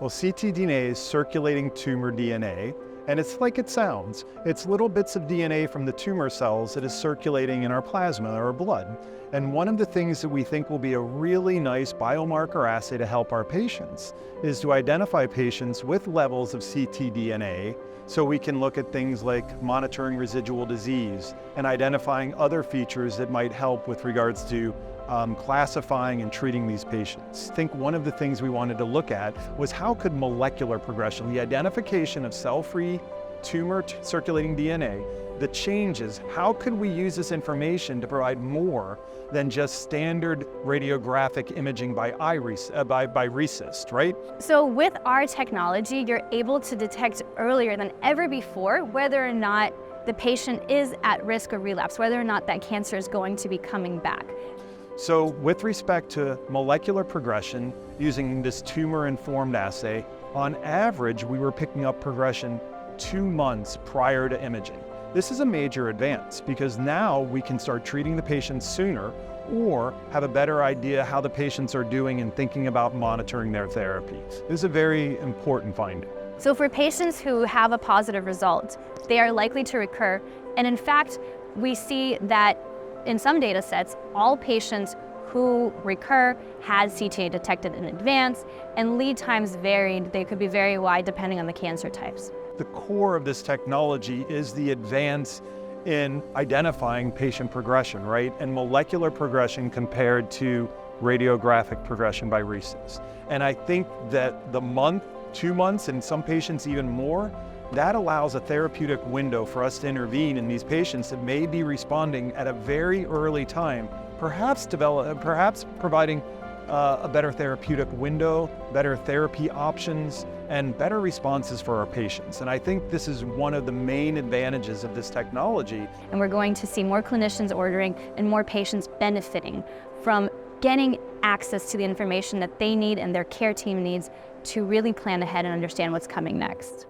Well, ctDNA is circulating tumor DNA, and it's like it sounds. It's little bits of DNA from the tumor cells that is circulating in our plasma or blood. And one of the things that we think will be a really nice biomarker assay to help our patients is to identify patients with levels of ctDNA so we can look at things like monitoring residual disease and identifying other features that might help with regards to classifying and treating these patients. I think one of the things we wanted to look at was how could molecular progression, the identification of cell-free tumor circulating DNA, the changes, how could we use this information to provide more than just standard radiographic imaging by RECIST, right? So with our technology, you're able to detect earlier than ever before whether or not the patient is at risk of relapse, whether or not that cancer is going to be coming back. So with respect to molecular progression, using this tumor-informed assay, on average, we were picking up progression 2 months prior to imaging. This is a major advance because now we can start treating the patients sooner or have a better idea how the patients are doing and thinking about monitoring their therapy. This is a very important finding. So for patients who have a positive result, they are likely to recur. And in fact, we see that in some data sets, all patients who recur had CTA detected in advance, and lead times varied. They could be very wide depending on the cancer types. The core of this technology is the advance in identifying patient progression, right? And molecular progression compared to radiographic progression by RECIST. And I think that the month, 2 months, and some patients even more, that allows a therapeutic window for us to intervene in these patients that may be responding at a very early time, perhaps providing a better therapeutic window, better therapy options, and better responses for our patients. And I think this is one of the main advantages of this technology. And we're going to see more clinicians ordering and more patients benefiting from getting access to the information that they need and their care team needs to really plan ahead and understand what's coming next.